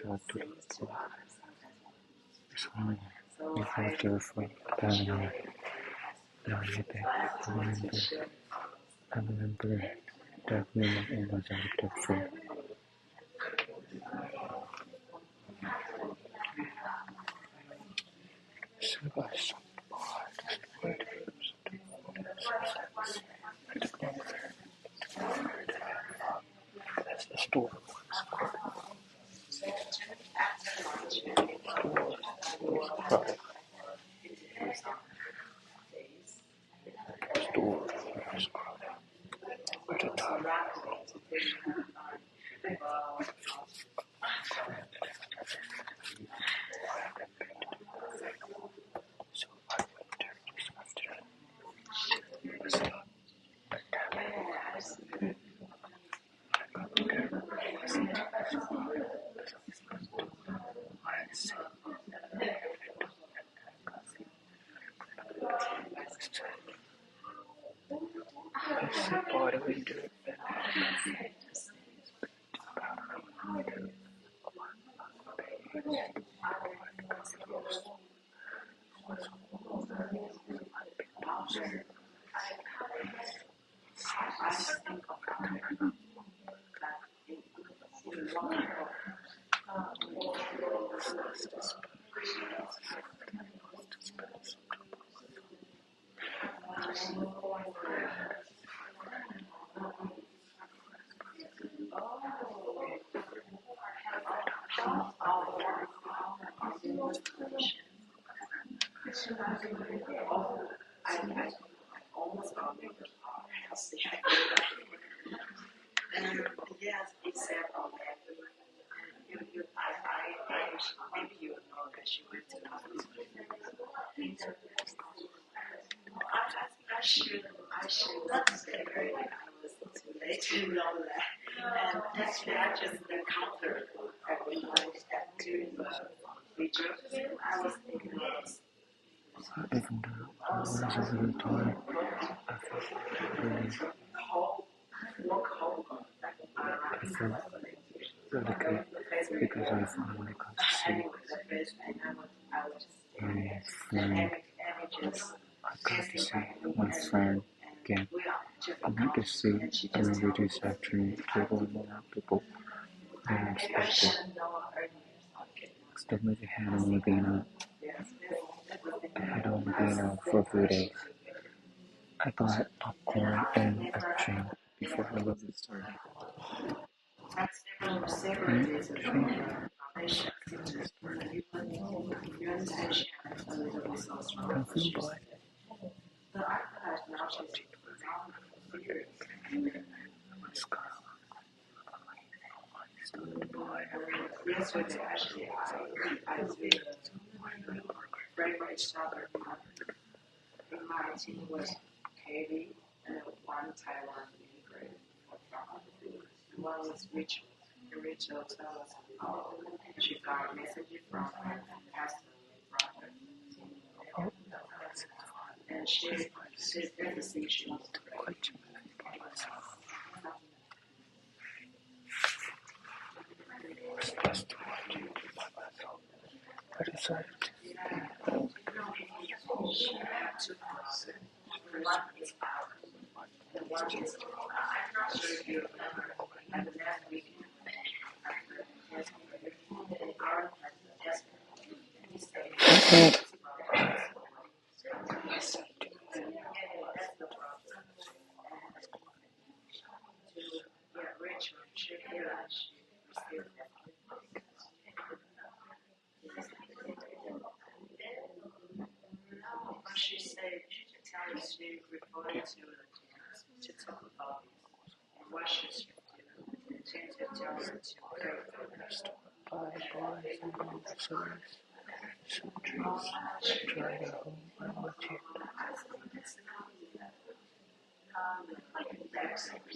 sure to respond before careful planning related available development energetic food. That's the store. Right. Store. At the top. So I went there this afternoon. I got together. I said, by the window. Even though I was a little tired, I felt really good because I finally got to see my friend. I got to see my friend again. I went to see a movie this afternoon. There were more people than expected. The movie had only been out for a few days. I bought popcorn and a drink before the movie started. Nothing but I decided Bye, boys and officers, soldiers, try to hold my watching.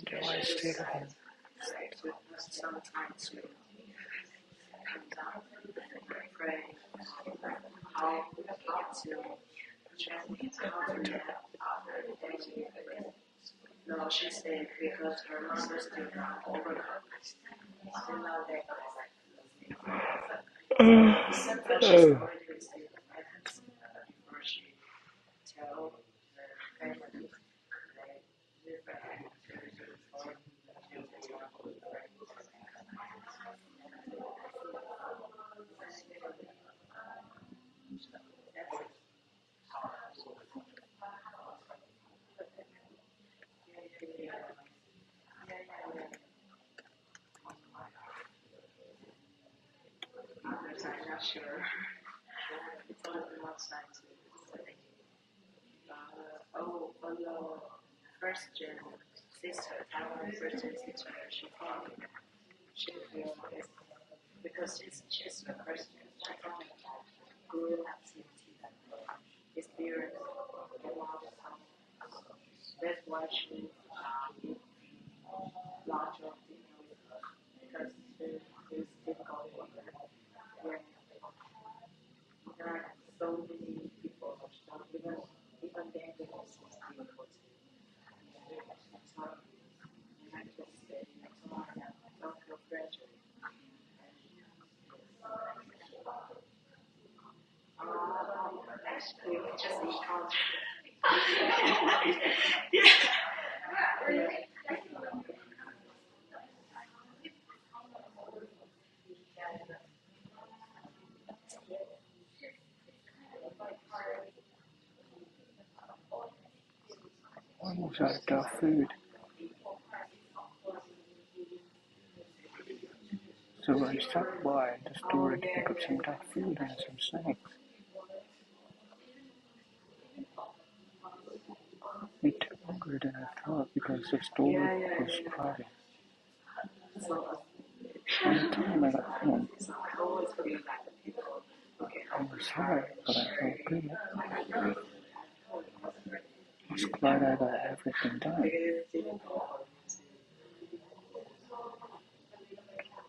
Do I stay at home? Oh. Almost out of food, so I stopped by the store to pick up some dog food and some snacks. It took longer than I thought because the store was crowded. By the time I got home, I was tired, but I felt good. I was glad I got everything done.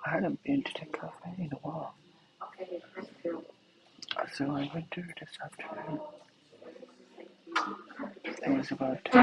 I hadn't been to the cafe in a while, so I went there this afternoon. It was about 2.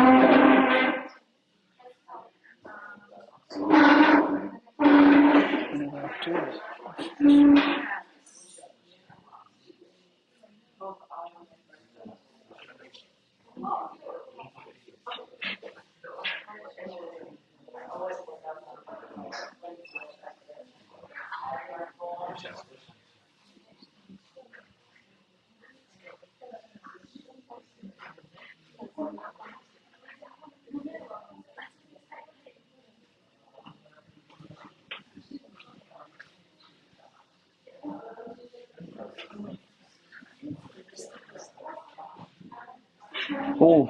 Oh,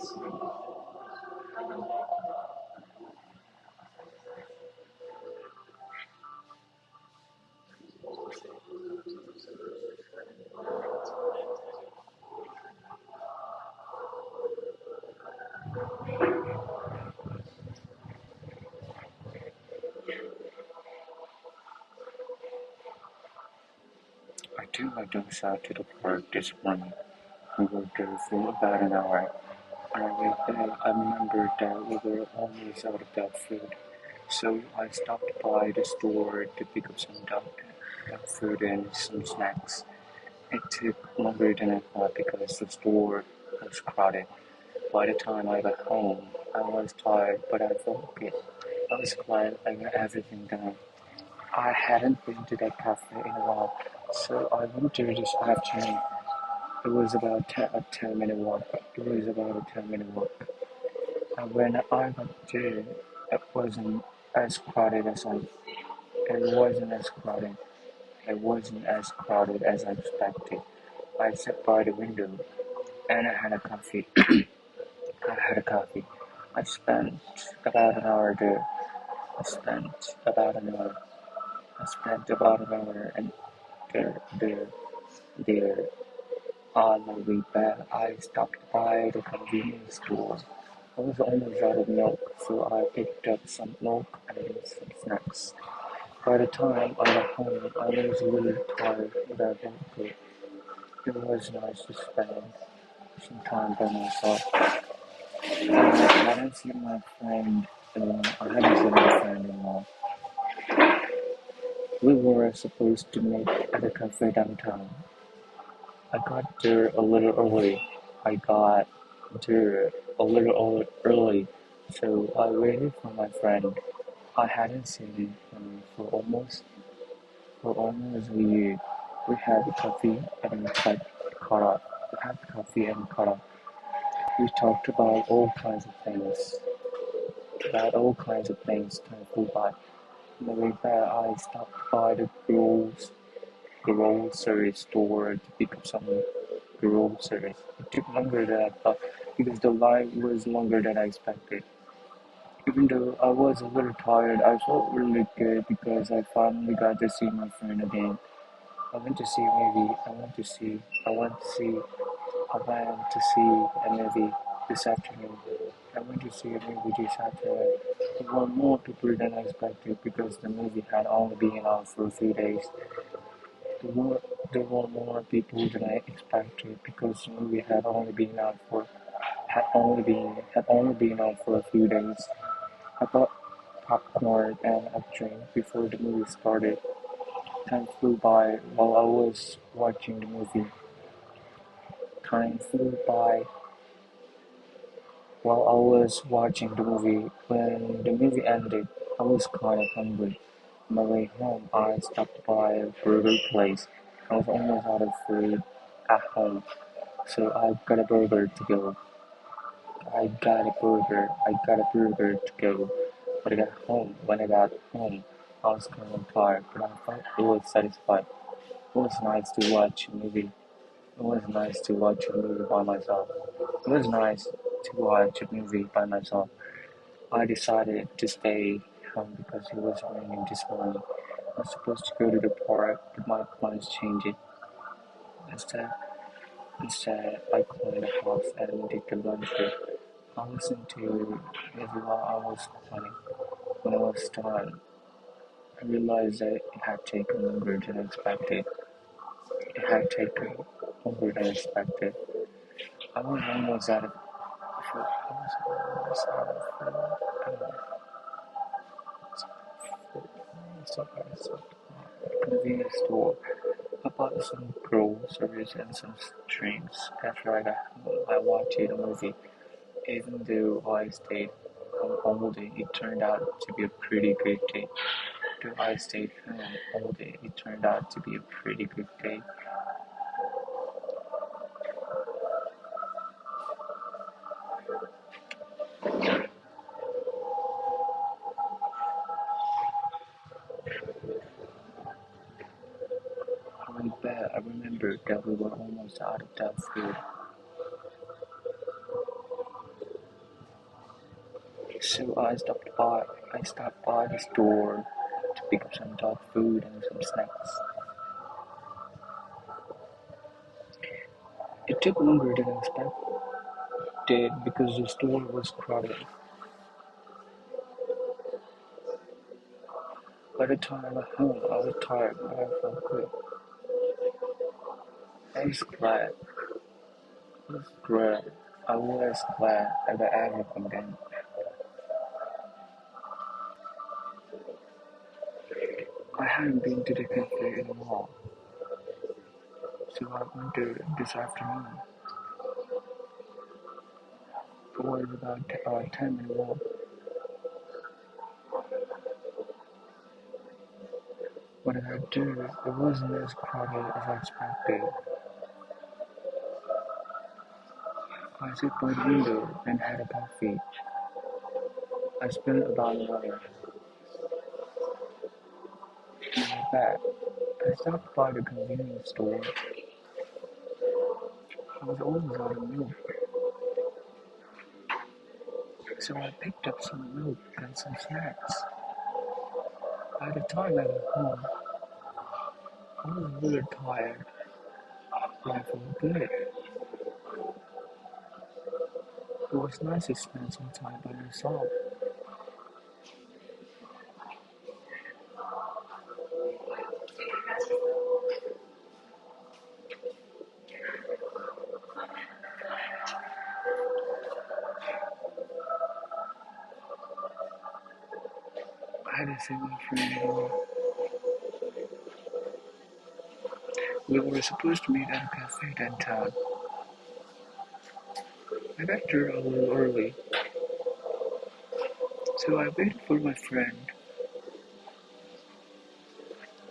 I took my dogs out to the park this morning. We were there for about an hour. On our way there, I remembered that we were almost out of dog food. So I stopped by the store to pick up some dog food and some snacks. It took longer than I thought because the store was crowded. By the time I got home, I was tired, but I felt okay. I was glad I got everything done. I hadn't been to that cafe in a while, so I went there this afternoon. It was about a 10-minute walk. It was about a 10-minute walk. And when I got there, it wasn't as crowded as I. It wasn't as crowded. It wasn't as crowded as I expected. I sat by the window and I had a coffee. I had a coffee. I spent about an hour there. I spent about an hour. I spent about an hour and there. On my way back, I stopped by the convenience store. I was almost out of milk, so I picked up some milk and some snacks. By the time I got home, I was a little tired, but I felt good. It was nice to spend some time by myself. I hadn't seen my friend I hadn't seen my friend in a while. We were supposed to meet at a cafe downtown. I got there a little early. I got there a little early, so I waited for my friend. I hadn't seen him for almost a year. We had coffee and caught up. We had coffee and caught up. We talked about all kinds of things. About all kinds of things. Time flew by. On the way back, I stopped by the grocery store to pick up some groceries. It took longer than I thought because the line was longer than I expected. Even though I was a little tired, I felt really good because I finally got to see my friend again. I went to see a movie. I went to see a movie this afternoon. I went to see a movie this afternoon. There were more people than I expected because the movie had only been out for a few days. There were, there were more people than I expected because the movie had only been out for a few days. I bought popcorn and a drink before the movie started. Time flew by while I was watching the movie. Time flew by while I was watching the movie. When the movie ended, I was kind of hungry. On my way home, I stopped by a burger place. I was almost out of food at home, so I got a burger to go. I got a burger to go. When I got home, I was kind of tired, but I felt it was satisfied. It was nice to watch a movie. It was nice to watch a movie by myself. It was nice to watch a movie by myself. I decided to stay home because it was raining this morning. I was supposed to go to the park, but my plans changed. Instead, instead, I cleaned the house and did the laundry. I listened to music while I was cleaning. When I was done, I realized that it had taken longer than expected. It had taken longer than expected. I was almost out of food. I was almost out of food. So I stopped at a convenience store. I bought some groceries and some drinks. After I got home, I watched a movie. Even though I stayed home all day, it turned out to be a pretty good day. Though I stayed home all day, it turned out to be a pretty good day. I remember that we were almost out of dog food. So I stopped by the store to pick up some dog food and some snacks. It took longer than expected because the store was crowded. By the time I got home, I was tired, but I felt good. I was glad. I was glad. I was glad I got everything done. I hadn't been to the cafe in a while, so I went there this afternoon. It was about a 10-minute walk. When I got there, it wasn't as crowded as I expected. I sat by the window and had a coffee. I spent about an hour. On my back, I stopped by the convenience store. I was almost out of milk, so I picked up some milk and some snacks. By the time I got home, I was really tired, but I felt good. It was nice to spend some time by myself. I hadn't seen my friend anymore. We were supposed to meet at a cafe downtown. I got there a little early, so I waited for my friend.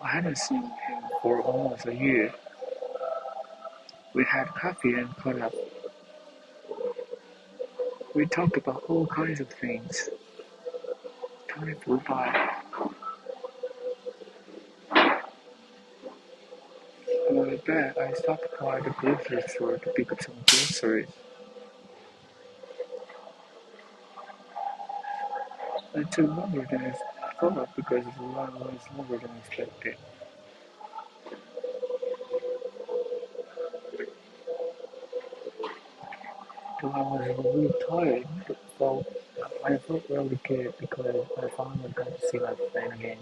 I hadn't seen him for almost a year. We had coffee and caught up. We talked about all kinds of things. Time flew by. On my way back, I stopped by the grocery store to pick up some groceries. It took longer than I thought because the line was longer than expected. Though I was really tired, so I felt really good because I finally got to see my friend again.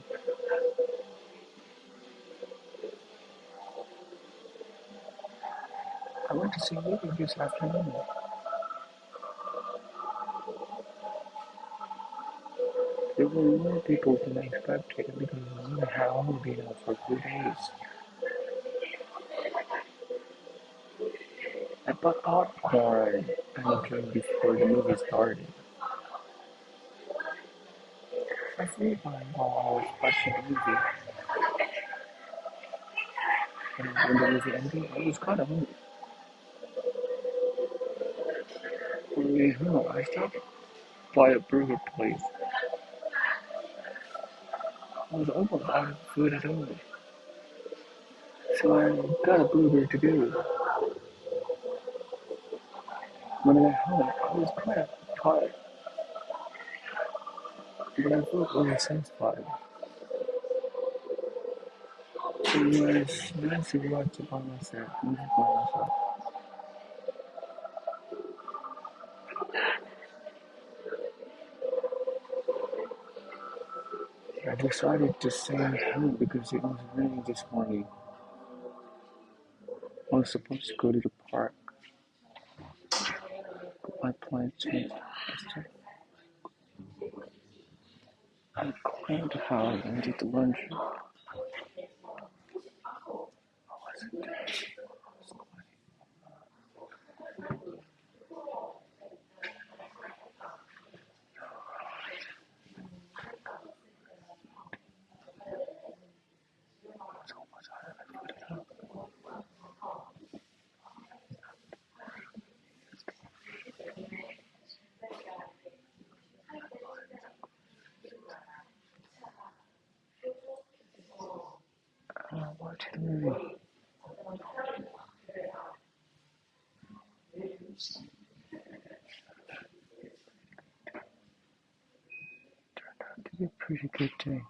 I went to see you this afternoon. There were more people than I expected because the movie had only been out for 2 days. I bought popcorn and a drink before the movie started. I flew by while I was watching the movie, and when the movie ended, I was kind of hungry. On the way home, I stopped by a burger place. I was almost out of food at all, so I got a burger to go. When I got home, I was kind of tired, but I felt really satisfied. It was nice to watch it by myself, movie by myself. I decided to stay at home because it was raining this morning. I was supposed to go to the park, but my plan changed. I cleaned the house and did the laundry. I watched the movie. be a pretty good day.